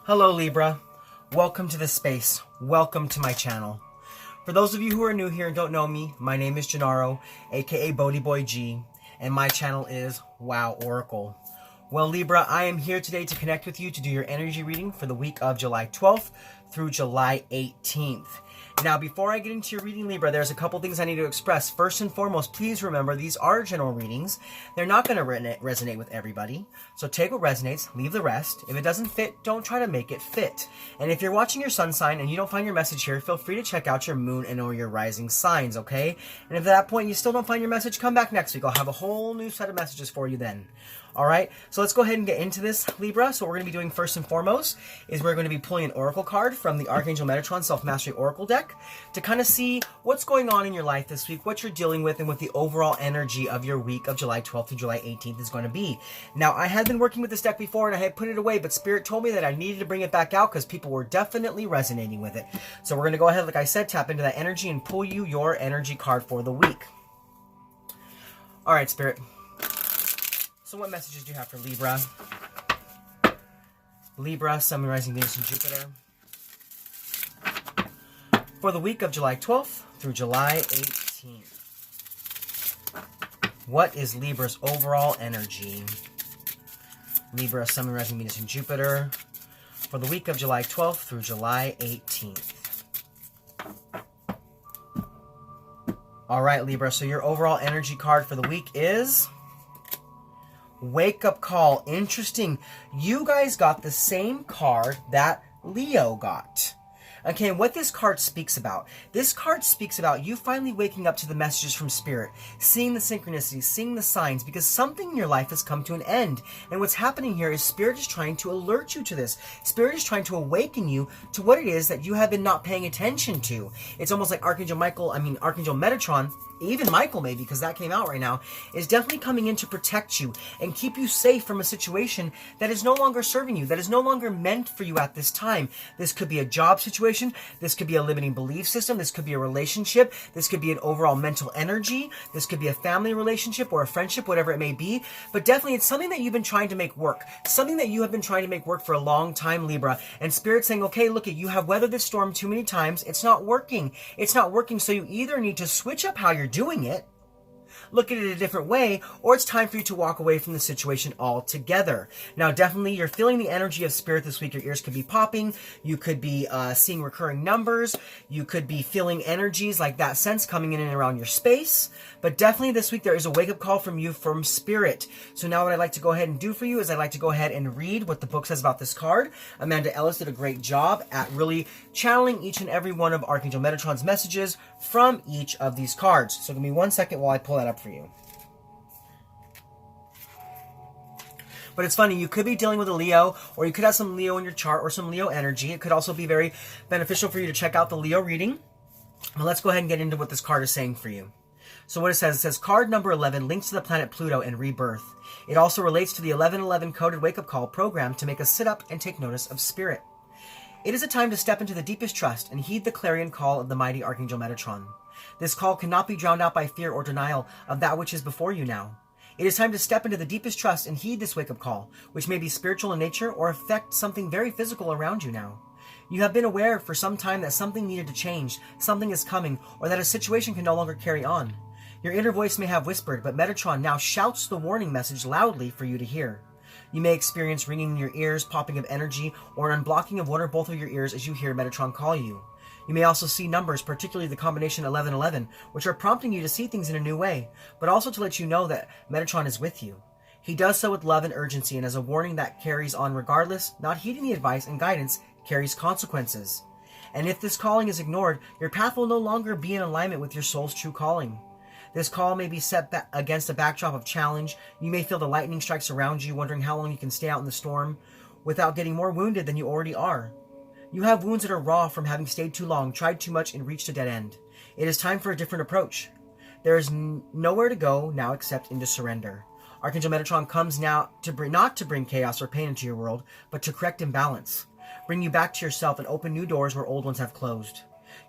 Hello Libra, welcome to this space, welcome to my channel. For those of you who are new here and don't know me, my name is Gennaro, aka BhodiBoy G, and my channel is Wow Oracle. Well Libra, I am here today to connect with you to do your energy reading for the week of July 12th through July 18th. Now, before I get into your reading, Libra, there's a couple things I need to express. First and foremost, please remember these are general readings. They're not going to resonate with everybody. So take what resonates, leave the rest. If it doesn't fit, don't try to make it fit. And if you're watching your sun sign and you don't find your message here, feel free to check out your moon and or your rising signs, okay? And if at that point you still don't find your message, come back next week. I'll have a whole new set of messages for you then. All right, so let's go ahead and get into this, Libra. So what we're going to be doing first and foremost is we're going to be pulling an oracle card from the Archangel Metatron Self-Mastery Oracle deck to kind of see what's going on in your life this week, what you're dealing with, and what the overall energy of your week of July 12th to July 18th is going to be. Now, I had been working with this deck before and I had put it away, but Spirit told me that I needed to bring it back out because people were definitely resonating with it. So we're going to go ahead, like I said, tap into that energy and pull you your energy card for the week. All right, Spirit. So what messages do you have for Libra? Libra, Sun, Moon, Rising, Venus, and Jupiter. For the week of July 12th through July 18th. What is Libra's overall energy? Libra, Sun, Moon, Rising, Venus, and Jupiter. For the week of July 12th through July 18th. All right, Libra. So your overall energy card for the week is... Wake Up Call. Interesting. You guys got the same card that Leo got. Okay, and what this card speaks about. This card speaks about you finally waking up to the messages from Spirit, seeing the synchronicities, seeing the signs, because something in your life has come to an end. And what's happening here is Spirit is trying to alert you to this. Spirit is trying to awaken you to what it is that you have been not paying attention to. It's almost like Archangel Metatron, even Michael maybe, because that came out right now, is definitely coming in to protect you and keep you safe from a situation that is no longer serving you, that is no longer meant for you at this time. This could be a job situation, this could be a limiting belief system, this could be a relationship, this could be an overall mental energy, this could be a family relationship or a friendship, whatever it may be, but definitely it's something that you've been trying to make work, something that you have been trying to make work for a long time, Libra, and Spirit's saying, okay, look, you have weathered this storm too many times, it's not working, so you either need to switch up how you're doing it, look at it a different way, or it's time for you to walk away from the situation altogether. Now, definitely, you're feeling the energy of Spirit this week. Your ears could be popping. You could be seeing recurring numbers. You could be feeling energies like that sense coming in and around your space. But definitely this week, there is a wake-up call from you from Spirit. So now what I'd like to go ahead and do for you is I'd like to go ahead and read what the book says about this card. Amanda Ellis did a great job at really channeling each and every one of Archangel Metatron's messages from each of these cards. So give me 1 second while I pull that up for you. But it's funny, you could be dealing with a Leo, or you could have some Leo in your chart or some Leo energy. It could also be very beneficial for you to check out the Leo reading. But let's go ahead and get into what this card is saying for you. So what it says card number 11 links to the planet Pluto and rebirth. It also relates to the 1111 coded wake-up call program to make us sit up and take notice of Spirit. It is a time to step into the deepest trust and heed the clarion call of the mighty Archangel Metatron. This call cannot be drowned out by fear or denial of that which is before you now. It is time to step into the deepest trust and heed this wake-up call, which may be spiritual in nature or affect something very physical around you now. You have been aware for some time that something needed to change, something is coming, or that a situation can no longer carry on. Your inner voice may have whispered, but Metatron now shouts the warning message loudly for you to hear. You may experience ringing in your ears, popping of energy, or an unblocking of one or both of your ears as you hear Metatron call you. You may also see numbers, particularly the combination 1111, which are prompting you to see things in a new way, but also to let you know that Metatron is with you. He does so with love and urgency and as a warning that carries on regardless, not heeding the advice and guidance carries consequences. And if this calling is ignored, your path will no longer be in alignment with your soul's true calling. This call may be set against a backdrop of challenge. You may feel the lightning strikes around you, wondering how long you can stay out in the storm without getting more wounded than you already are. You have wounds that are raw from having stayed too long, tried too much, and reached a dead end. It is time for a different approach. There is nowhere to go now except into surrender. Archangel Metatron comes now not to bring chaos or pain into your world, but to correct imbalance. Bring you back to yourself and open new doors where old ones have closed.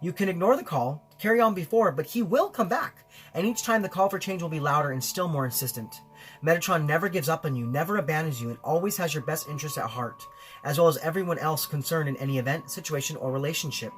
You can ignore the call, carry on before, but he will come back. And each time the call for change will be louder and still more insistent. Metatron never gives up on you, never abandons you, and always has your best interest at heart. as well as everyone else concerned in any event, situation, or relationship.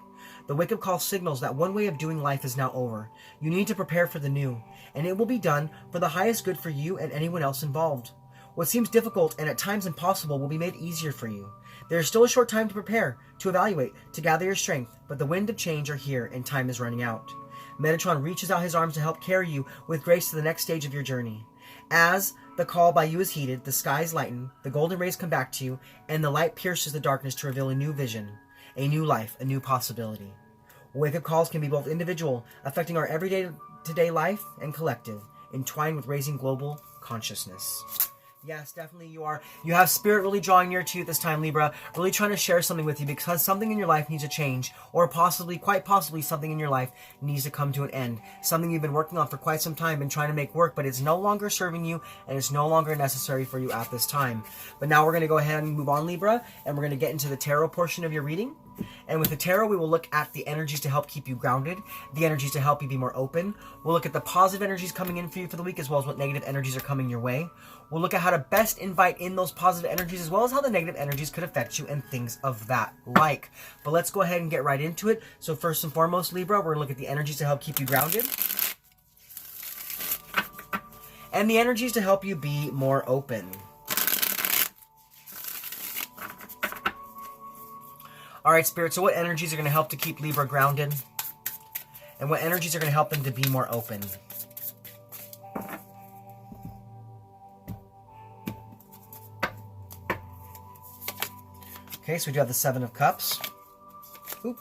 The wake-up call signals that one way of doing life is now over. You need to prepare for the new, and it will be done for the highest good for you and anyone else involved. What seems difficult and at times impossible will be made easier for you. There is still a short time to prepare, to evaluate, to gather your strength, but the wind of change are here and time is running out. Metatron reaches out his arms to help carry you with grace to the next stage of your journey. As the call by you is heeded, the skies lighten, the golden rays come back to you, and the light pierces the darkness to reveal a new vision, a new life, a new possibility. Wake-up calls can be both individual, affecting our everyday life, and collective, entwined with raising global consciousness. Yes, definitely you are. You have spirit really drawing near to you this time, Libra, really trying to share something with you because something in your life needs a change, or possibly, quite possibly, something in your life needs to come to an end. Something you've been working on for quite some time and trying to make work, but it's no longer serving you and it's no longer necessary for you at this time. But now we're going to go ahead and move on, Libra, and we're going to get into the tarot portion of your reading. And with the tarot, we will look at the energies to help keep you grounded, the energies to help you be more open. We'll look at the positive energies coming in for you for the week, as well as what negative energies are coming your way. We'll look at how to best invite in those positive energies, as well as how the negative energies could affect you and things of that like. But let's go ahead and get right into it. So first and foremost, Libra, we're going to look at the energies to help keep you grounded, and the energies to help you be more open. All right, Spirit, so what energies are going to help to keep Libra grounded? And what energies are going to help them to be more open? Okay, so we do have the Seven of Cups. Oop.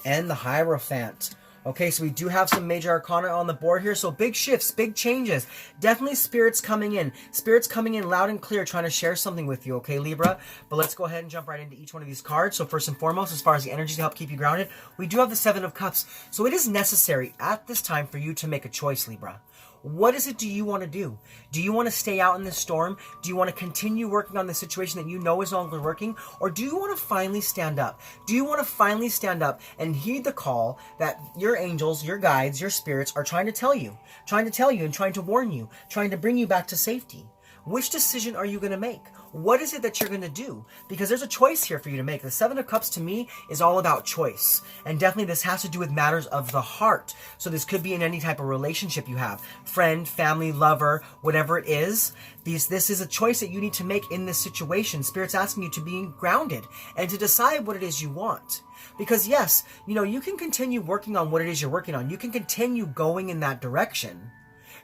And the Hierophant. Okay, so we do have some major arcana on the board here. So big shifts, big changes. Definitely spirits coming in. Spirits coming in loud and clear, trying to share something with you, okay, Libra? But let's go ahead and jump right into each one of these cards. So first and foremost, as far as the energies to help keep you grounded, we do have the Seven of Cups. So it is necessary at this time for you to make a choice, Libra. What is it do you want to do? Do you want to stay out in this storm? Do you want to continue working on the situation that you know is no longer working? Or do you want to finally stand up? Do you want to finally stand up and heed the call that your angels, your guides, your spirits are trying to tell you and trying to warn you, trying to bring you back to safety? Which decision are you going to make? What is it that you're going to do? Because there's a choice here for you to make. The Seven of Cups to me is all about choice. And definitely this has to do with matters of the heart. So this could be in any type of relationship you have. Friend, family, lover, whatever it is. This is a choice that you need to make in this situation. Spirit's asking you to be grounded and to decide what it is you want. Because yes, you can continue working on what it is you're working on. You can continue going in that direction.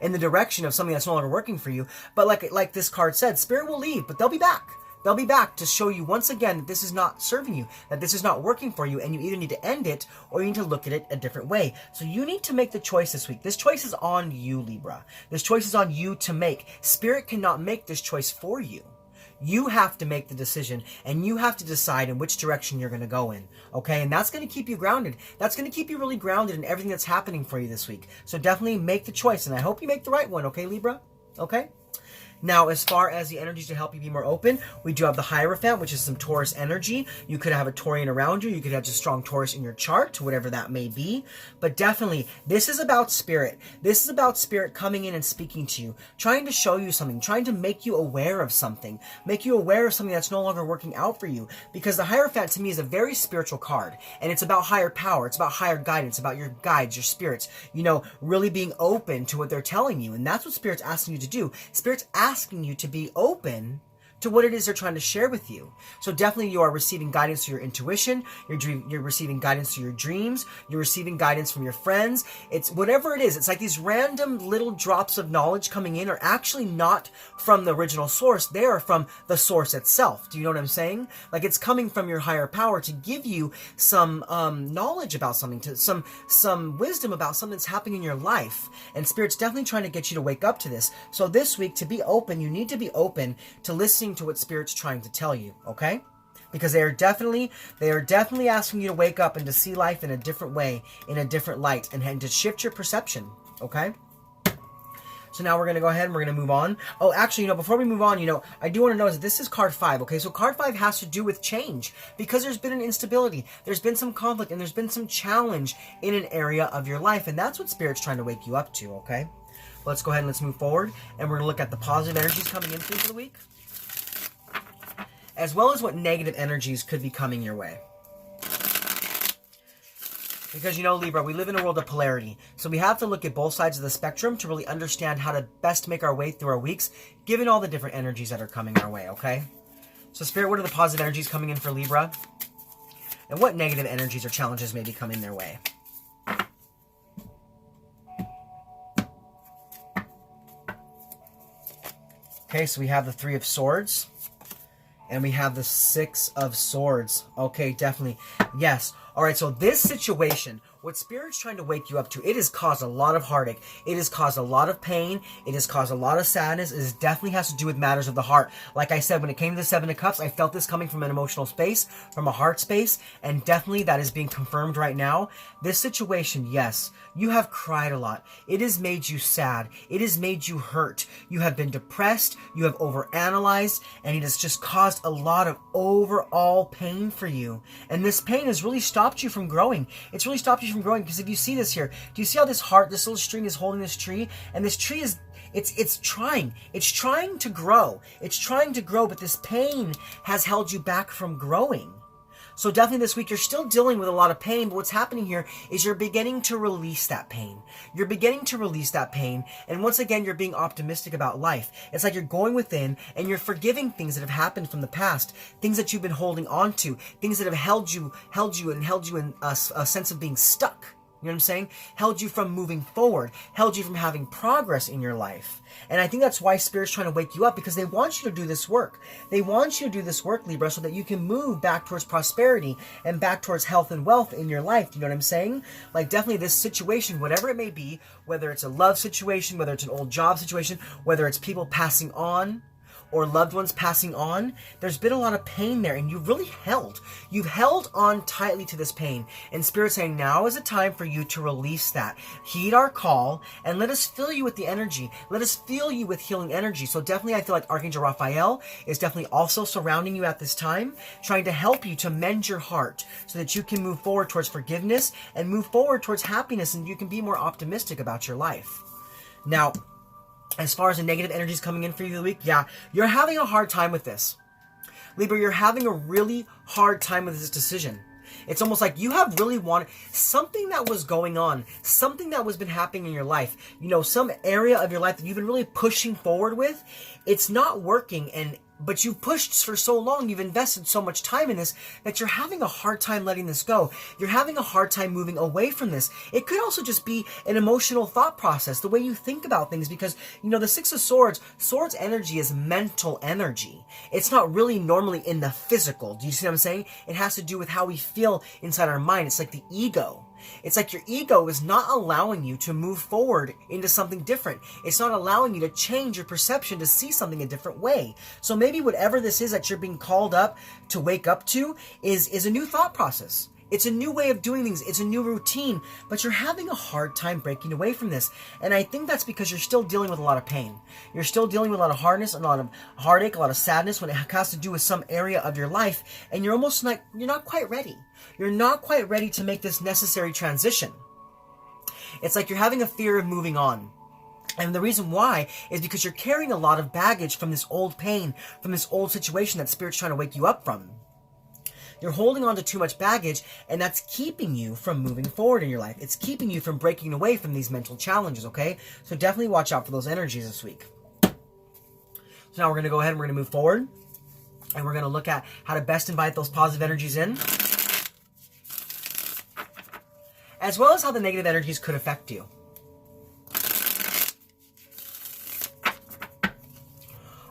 In the direction of something that's no longer working for you. But like this card said, Spirit will leave, but they'll be back. They'll be back to show you once again that this is not serving you, that this is not working for you, and you either need to end it or you need to look at it a different way. So you need to make the choice this week. This choice is on you, Libra. This choice is on you to make. Spirit cannot make this choice for you. You have to make the decision, and you have to decide in which direction you're going to go in, okay? And that's going to keep you grounded. That's going to keep you really grounded in everything that's happening for you this week. So definitely make the choice, and I hope you make the right one, okay, Libra? Okay? Now, as far as the energies to help you be more open, we do have the Hierophant, which is some Taurus energy. You could have a Taurian around you. You could have just strong Taurus in your chart, whatever that may be. But definitely, this is about Spirit. This is about Spirit coming in and speaking to you, trying to show you something, trying to make you aware of something, make you aware of something that's no longer working out for you. Because the Hierophant, to me, is a very spiritual card. And it's about higher power. It's about higher guidance, about your guides, your spirits, really being open to what they're telling you. And that's what Spirit's asking you to do. Spirit's asking you to be open to what it is they're trying to share with you. So definitely you are receiving guidance through your intuition, you're receiving guidance through your dreams, you're receiving guidance from your friends. It's whatever it is. It's like these random little drops of knowledge coming in are actually not from the original source. They are from the source itself. Do you know what I'm saying? Like it's coming from your higher power to give you some knowledge about something, to some wisdom about something that's happening in your life. And Spirit's definitely trying to get you to wake up to this. So this week, to be open, you need to be open to listening to what Spirit's trying to tell you, okay? Because they are definitely asking you to wake up and to see life in a different way, in a different light, and to shift your perception, okay? So now we're going to go ahead and we're going to move on. Oh, actually, before we move on, I do want to notice that this is card 5, okay? So card 5 has to do with change because there's been an instability, there's been some conflict, and there's been some challenge in an area of your life, and that's what Spirit's trying to wake you up to, okay? Let's go ahead and let's move forward, and we're going to look at the positive energies coming in for you for the week. as well as what negative energies could be coming your way. Because, you know, Libra, we live in a world of polarity. So we have to look at both sides of the spectrum to really understand how to best make our way through our weeks, given all the different energies that are coming our way, okay? So, Spirit, what are the positive energies coming in for Libra? And what negative energies or challenges may be coming their way? Okay, so we have the Three of Swords. And we have the Six of Swords. Okay, definitely. Yes. All right, so this situation, what Spirit's trying to wake you up to, it has caused a lot of heartache. It has caused a lot of pain. It has caused a lot of sadness. It definitely has to do with matters of the heart. Like I said, when it came to the Seven of Cups, I felt this coming from an emotional space, from a heart space, and definitely that is being confirmed right now. This situation, yes, you have cried a lot. It has made you sad. It has made you hurt. You have been depressed. You have overanalyzed, and it has just caused a lot of overall pain for you. And this pain has really stopped you from growing. It's really stopped you from growing, because if you see this here, do you see how this heart, this little string is holding this tree? And this tree is, it's trying to grow. It's trying to grow, but this pain has held you back from growing. So definitely this week, you're still dealing with a lot of pain, but what's happening here is you're beginning to release that pain. You're beginning to release that pain, and once again, you're being optimistic about life. It's like you're going within, and you're forgiving things that have happened from the past, things that you've been holding on to, things that have held you in a sense of being stuck. You know what I'm saying? Held you from moving forward, held you from having progress in your life. And I think that's why Spirit's trying to wake you up, because they want you to do this work. They want you to do this work, Libra, so that you can move back towards prosperity and back towards health and wealth in your life. Do you know what I'm saying? Like, definitely this situation, whatever it may be, whether it's a love situation, whether it's an old job situation, whether it's people passing on, or loved ones passing on, there's been a lot of pain there, and you've held on tightly to this pain. And Spirit's saying, now is the time for you to release that. Heed our call, and let us fill you with the energy. Let us fill you with healing energy. So definitely, I feel like Archangel Raphael is definitely also surrounding you at this time, trying to help you to mend your heart so that you can move forward towards forgiveness and move forward towards happiness, and you can be more optimistic about your life. Now, as far as the negative energies coming in for you the week, yeah, you're having a hard time with this. Libra, you're having a really hard time with this decision. It's almost like you have really wanted something that was going on, something that was been happening in your life, you know, some area of your life that you've been really pushing forward with. It's not working, but you've pushed for so long, you've invested so much time in this, that you're having a hard time letting this go. You're having a hard time moving away from this. It could also just be an emotional thought process, the way you think about things, because, you know, the Six of Swords energy is mental energy. It's not really normally in the physical. Do you see what I'm saying? It has to do with how we feel inside our mind. It's like the ego. It's like your ego is not allowing you to move forward into something different. It's not allowing you to change your perception to see something a different way. So maybe whatever this is that you're being called up to wake up to is a new thought process. It's a new way of doing things. It's a new routine, but you're having a hard time breaking away from this. And I think that's because you're still dealing with a lot of pain. You're still dealing with a lot of hardness, a lot of heartache, a lot of sadness when it has to do with some area of your life. And you're almost like, you're not quite ready. You're not quite ready to make this necessary transition. It's like you're having a fear of moving on. And the reason why is because you're carrying a lot of baggage from this old pain, from this old situation that Spirit's trying to wake you up from. You're holding on to too much baggage, and that's keeping you from moving forward in your life. It's keeping you from breaking away from these mental challenges, okay? So definitely watch out for those energies this week. So now we're going to go ahead and we're going to move forward, and we're going to look at how to best invite those positive energies in, as well as how the negative energies could affect you.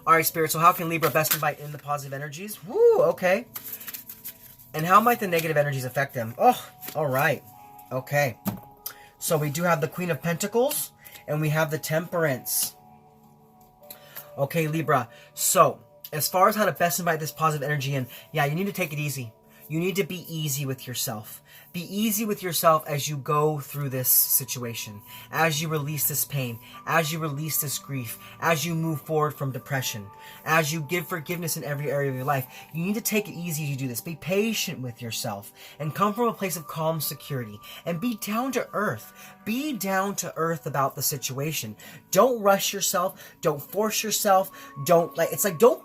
All right, Spirit, so how can Libra best invite in the positive energies? Woo, okay. And how might the negative energies affect them? Oh, all right. Okay. So we do have the Queen of Pentacles, and we have the Temperance. Okay, Libra. So, as far as how to best invite this positive energy in, yeah, you need to take it easy. You need to be easy with yourself. Be easy with yourself as you go through this situation, as you release this pain, as you release this grief, as you move forward from depression, as you give forgiveness in every area of your life. You need to take it easy to do this. Be patient with yourself and come from a place of calm security and be down to earth. Be down to earth about the situation. Don't rush yourself. Don't force yourself. Don't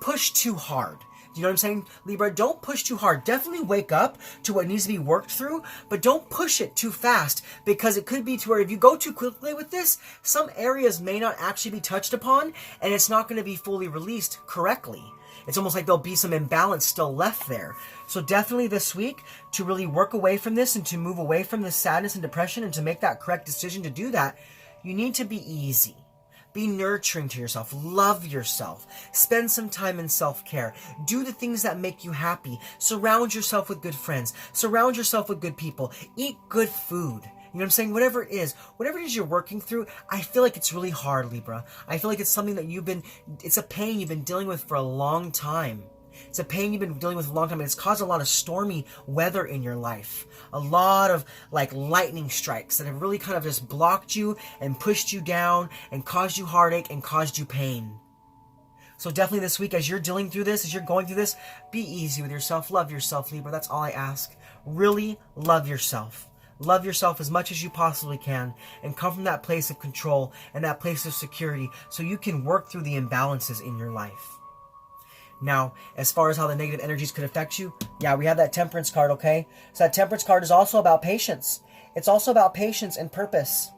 push too hard. Do you know what I'm saying, Libra? Don't push too hard. Definitely wake up to what needs to be worked through, but don't push it too fast, because it could be to where if you go too quickly with this, some areas may not actually be touched upon, and it's not going to be fully released correctly. It's almost like there'll be some imbalance still left there. So definitely this week, to really work away from this and to move away from this sadness and depression and to make that correct decision to do that, you need to be easy. Be nurturing to yourself. Love yourself. Spend some time in self-care. Do the things that make you happy. Surround yourself with good friends. Surround yourself with good people. Eat good food. You know what I'm saying? Whatever it is you're working through, I feel like it's really hard, Libra. I feel like it's something that it's a pain you've been dealing with for a long time. It's a pain you've been dealing with for a long time, and it's caused a lot of stormy weather in your life. A lot of like lightning strikes that have really kind of just blocked you and pushed you down and caused you heartache and caused you pain. So definitely this week, as you're dealing through this, as you're going through this, be easy with yourself. Love yourself, Libra. That's all I ask. Really love yourself. Love yourself as much as you possibly can, and come from that place of control and that place of security so you can work through the imbalances in your life. Now, as far as how the negative energies could affect you, yeah, we have that Temperance card, okay? So that Temperance card is also about patience. It's also about patience and purpose.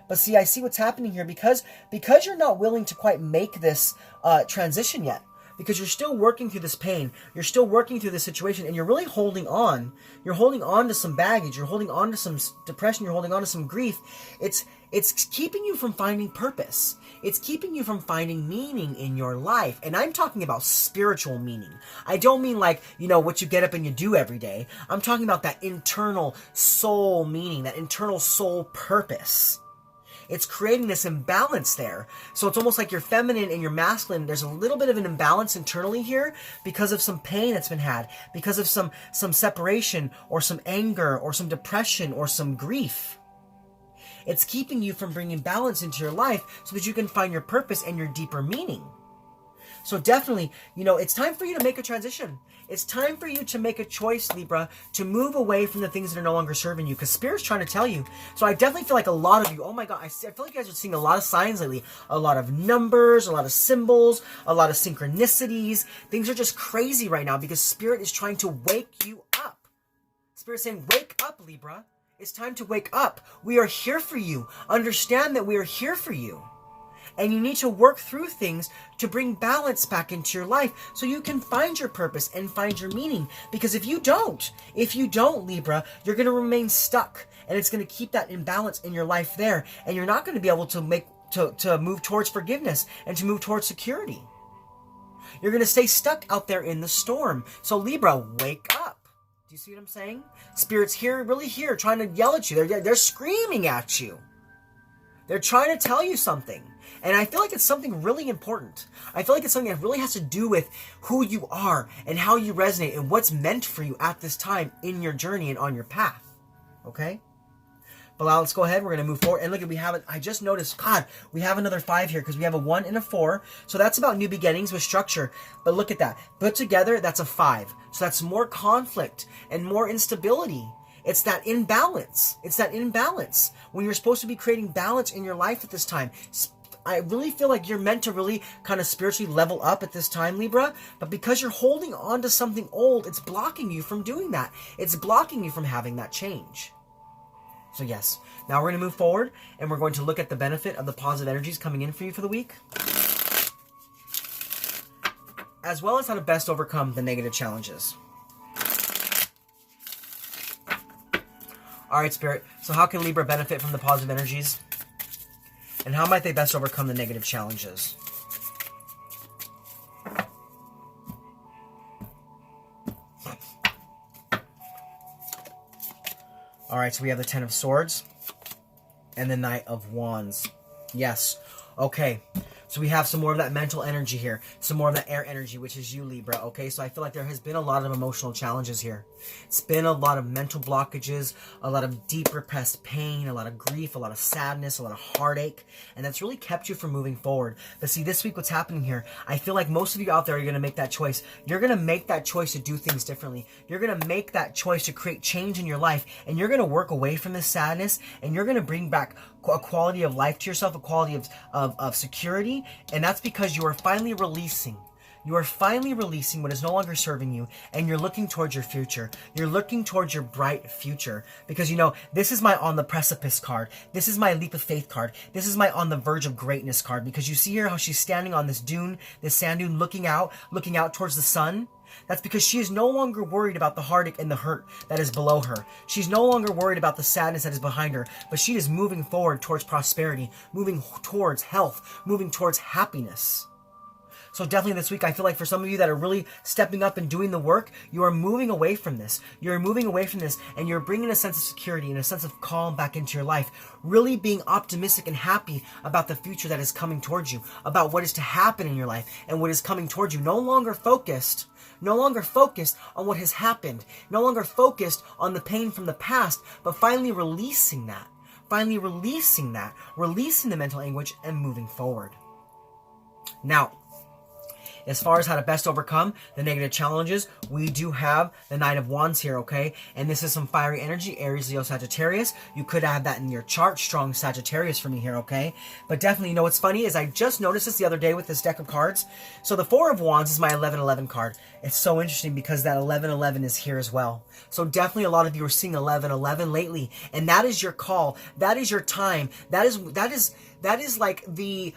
But see, I see what's happening here because you're not willing to quite make this transition yet. Because you're still working through this pain, you're still working through this situation, and you're really holding on. You're holding on to some baggage, you're holding on to some depression, you're holding on to some grief. It's keeping you from finding purpose. It's keeping you from finding meaning in your life. And I'm talking about spiritual meaning. I don't mean like, what you get up and you do every day. I'm talking about that internal soul meaning, that internal soul purpose. It's creating this imbalance there. So it's almost like your feminine and your masculine, there's a little bit of an imbalance internally here because of some pain that's been had, because of some separation or some anger or some depression or some grief. It's keeping you from bringing balance into your life so that you can find your purpose and your deeper meaning. So definitely, it's time for you to make a transition. It's time for you to make a choice, Libra, to move away from the things that are no longer serving you, because Spirit's trying to tell you. So I definitely feel like a lot of you, oh my God, I feel like you guys are seeing a lot of signs lately. A lot of numbers, a lot of symbols, a lot of synchronicities. Things are just crazy right now because Spirit is trying to wake you up. Spirit's saying, wake up, Libra. It's time to wake up. We are here for you. Understand that we are here for you. And you need to work through things to bring balance back into your life so you can find your purpose and find your meaning. Because if you don't, Libra, you're going to remain stuck. And it's going to keep that imbalance in your life there. And you're not going to be able to move towards forgiveness and to move towards security. You're going to stay stuck out there in the storm. So Libra, wake up. Do you see what I'm saying? Spirit's here, really here, trying to yell at you. They're screaming at you. They're trying to tell you something. And I feel like it's something really important. I feel like it's something that really has to do with who you are and how you resonate and what's meant for you at this time in your journey and on your path. Okay? But now let's go ahead. We're going to move forward. And look, I just noticed, God, we have another 5 here because we have a 1 and a 4. So that's about new beginnings with structure. But look at that. Put together, that's a 5. So that's more conflict and more instability. It's that imbalance. When you're supposed to be creating balance in your life at this time. I really feel like you're meant to really kind of spiritually level up at this time, Libra. But because you're holding on to something old, it's blocking you from doing that. It's blocking you from having that change. So yes, now we're going to move forward and we're going to look at the benefit of the positive energies coming in for you for the week, as well as how to best overcome the negative challenges. All right, Spirit. So how can Libra benefit from the positive energies? And how might they best overcome the negative challenges? All right, so we have the 10 of Swords and the Knight of Wands. Yes. Okay. So we have some more of that mental energy here. Some more of that air energy, which is you, Libra. Okay, so I feel like there has been a lot of emotional challenges here. It's been a lot of mental blockages, a lot of deep repressed pain, a lot of grief, a lot of sadness, a lot of heartache. And that's really kept you from moving forward. But see, this week what's happening here, I feel like most of you out there are going to make that choice. You're going to make that choice to do things differently. You're going to make that choice to create change in your life. And you're going to work away from this sadness. And you're going to bring back a quality of life to yourself, a quality of security. And that's because you are finally releasing. You are finally releasing what is no longer serving you, and you're looking towards your future. You're looking towards your bright future. Because, you know, this is my on the precipice card. This is my leap of faith card. This is my on the verge of greatness card. Because you see here how she's standing on this dune, this sand dune, looking out towards the sun. That's because she is no longer worried about the heartache and the hurt that is below her. She's no longer worried about the sadness that is behind her, but she is moving forward towards prosperity, moving towards health, moving towards happiness. So definitely this week, I feel like for some of you that are really stepping up and doing the work, you are moving away from this. You're moving away from this, and you're bringing a sense of security and a sense of calm back into your life. Really being optimistic and happy about the future that is coming towards you, about what is to happen in your life and what is coming towards you. No longer focused on what has happened. No longer focused on the pain from the past, but finally releasing that. Releasing the mental anguish and moving forward. Now, as far as how to best overcome the negative challenges, we do have the Knight of Wands here, okay? And this is some fiery energy, Aries, Leo, Sagittarius. You could have that in your chart, strong Sagittarius for me here, okay? But definitely, you know what's funny is I just noticed this the other day with this deck of cards. So the Four of Wands is my 1111 card. It's so interesting because that 1111 is here as well. So definitely a lot of you are seeing 1111 lately, and that is your call. That is your time. That is like the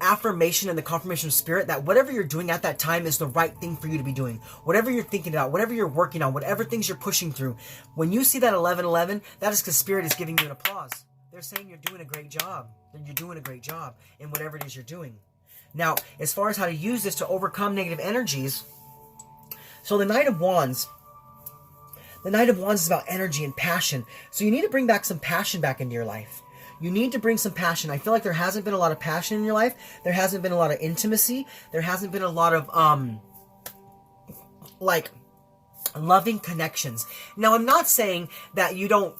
affirmation and the confirmation of spirit that whatever you're doing at that time is the right thing for you to be doing. Whatever you're thinking about, whatever you're working on, whatever things you're pushing through. When you see that 1111, that is because spirit is giving you an applause. They're saying you're doing a great job. You're doing a great job in whatever it is you're doing. Now, as far as how to use this to overcome negative energies, so the Knight of Wands is about energy and passion. So you need to bring back some passion back into your life. You need to bring some passion. I feel like there hasn't been a lot of passion in your life. There hasn't been a lot of intimacy. There hasn't been a lot of, like, loving connections. Now, I'm not saying that you don't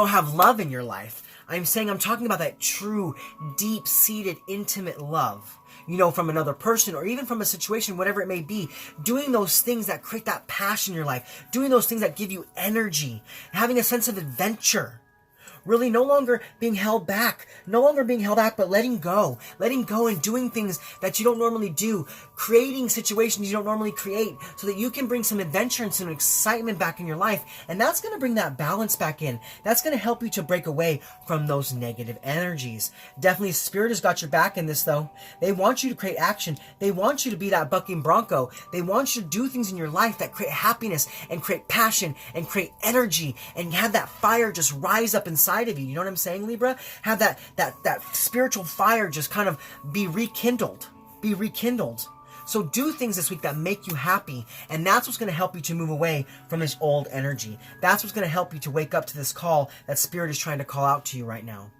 have love in your life. I'm saying I'm talking about that true, deep-seated, intimate love. You know, from another person or even from a situation, whatever it may be, doing those things that create that passion in your life, doing those things that give you energy, having a sense of adventure. Really no longer being held back, but letting go and doing things that you don't normally do, creating situations you don't normally create so that you can bring some adventure and some excitement back in your life. And that's going to bring that balance back in. That's going to help you to break away from those negative energies. Definitely Spirit has got your back in this though. They want you to create action. They want you to be that bucking bronco. They want you to do things in your life that create happiness and create passion and create energy and have that fire just rise up inside of you. You know what I'm saying, Libra? Have that spiritual fire just kind of be rekindled. So do things this week that make you happy, and that's what's going to help you to move away from this old energy. That's what's going to help you to wake up to this call that Spirit is trying to call out to you right now.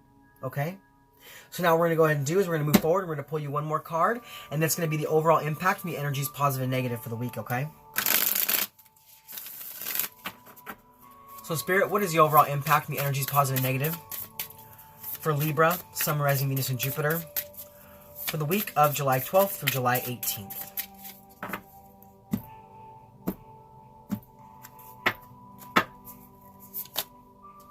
Okay? So now what we're going to go ahead and do is we're going to move forward. We're going to pull you one more card, and that's going to be the overall impact from the energies, positive and negative, for the week, okay? So Spirit, what is the overall impact from the energies, positive and negative, for Libra, Sun, Rising, Venus, and Jupiter, for the week of July 12th through July 18th?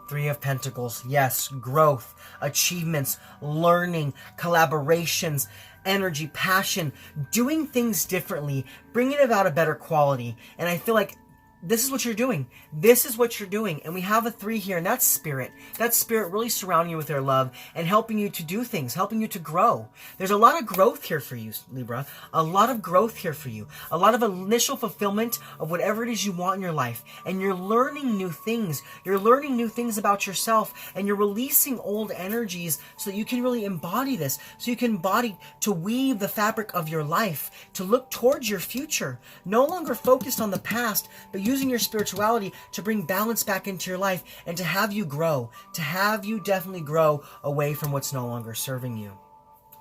Three of Pentacles. Yes, growth, achievements, learning, collaborations, energy, passion, doing things differently, bringing about a better quality. And I feel like this is what you're doing. This is what you're doing. And we have a 3 here, and that's Spirit. That's Spirit really surrounding you with their love and helping you to do things, helping you to grow. There's a lot of growth here for you, Libra. A lot of growth here for you. A lot of initial fulfillment of whatever it is you want in your life. And you're learning new things. You're learning new things about yourself. And you're releasing old energies so that you can really embody this. So you can embody to weave the fabric of your life, to look towards your future. No longer focused on the past, but using your spirituality to bring balance back into your life and to have you grow, to have you definitely grow away from what's no longer serving you.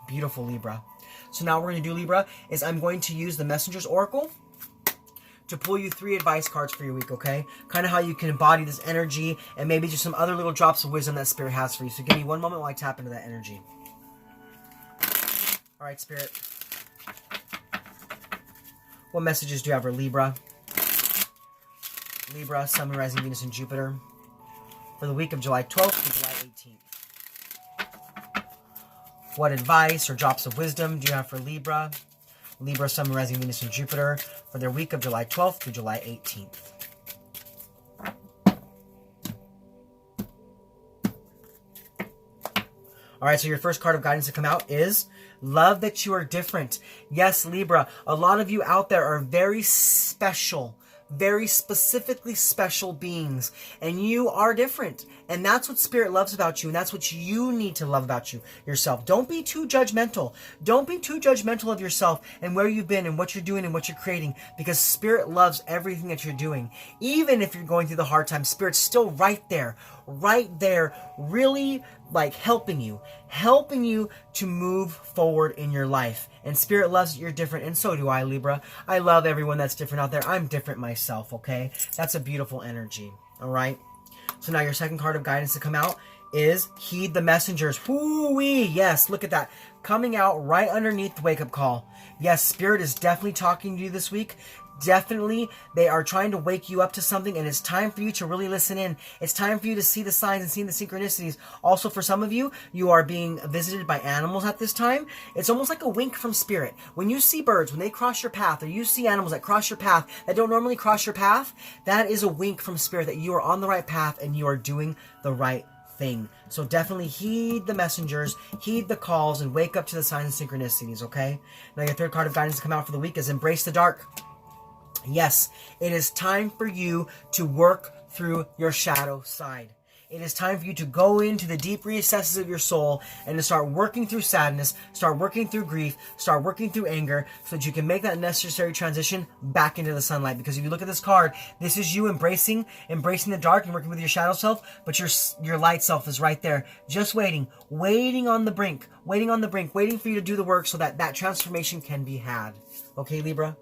Beautiful, Libra. So now what we're going to do, Libra, is I'm going to use the Messenger's Oracle to pull you 3 advice cards for your week, okay? Kind of how you can embody this energy and maybe just some other little drops of wisdom that Spirit has for you. So give me one moment while I tap into that energy. All right, Spirit. What messages do you have for Libra? Libra, Sun, Rising, Venus, and Jupiter, for the week of July 12th through July 18th. What advice or drops of wisdom do you have for Libra Libra, Sun, Rising, Venus, and Jupiter for their week of July 12th through July 18th. All right, so your first card of guidance to come out is love that you are different. Yes, Libra, a lot of you out there are very special, very specifically special beings, and you are different. And that's what Spirit loves about you, and that's what you need to love about yourself. Don't be too judgmental. Don't be too judgmental of yourself and where you've been and what you're doing and what you're creating, because Spirit loves everything that you're doing. Even if you're going through the hard times, Spirit's still right there, really like helping you to move forward in your life. And Spirit loves that you're different, and so do I, Libra. I love everyone that's different out there. I'm different myself, okay? That's a beautiful energy, all right? So now your second card of guidance to come out is heed the messengers. Whoo-wee! Yes, look at that. Coming out right underneath the wake-up call. Yes, Spirit is definitely talking to you this week. Definitely, they are trying to wake you up to something, and it's time for you to really listen in. It's time for you to see the signs and see the synchronicities. Also, for some of you, you are being visited by animals at this time. It's almost like a wink from Spirit. When you see birds, when they cross your path, or you see animals that cross your path that don't normally cross your path, that is a wink from Spirit that you are on the right path and you are doing the right thing. So definitely heed the messengers, heed the calls, and wake up to the signs and synchronicities, okay? Now your third card of guidance to come out for the week is embrace the dark. Yes, it is time for you to work through your shadow side. It is time for you to go into the deep recesses of your soul and to start working through sadness, start working through grief, start working through anger, so that you can make that necessary transition back into the sunlight. Because if you look at this card, this is you embracing the dark and working with your shadow self, but your light self is right there, just waiting on the brink, waiting for you to do the work so that that transformation can be had. Okay, Libra?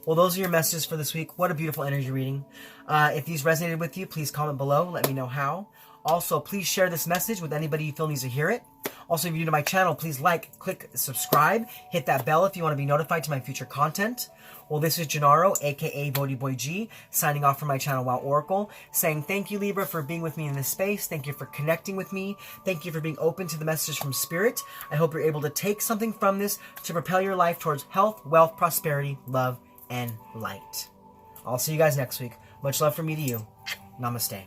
Well, those are your messages for this week. What a beautiful energy reading. If these resonated with you, please comment below. Let me know how. Also, please share this message with anybody you feel needs to hear it. Also, if you're new to my channel, please click subscribe, hit that bell if you want to be notified to my future content. Well, this is Gennaro, aka BhodiBoy G, signing off from my channel, Wow Oracle, saying thank you, Libra, for being with me in this space. Thank you for connecting with me. Thank you for being open to the messages from Spirit. I hope you're able to take something from this to propel your life towards health, wealth, prosperity, love, and light. I'll see you guys next week. Much love from me to you. Namaste.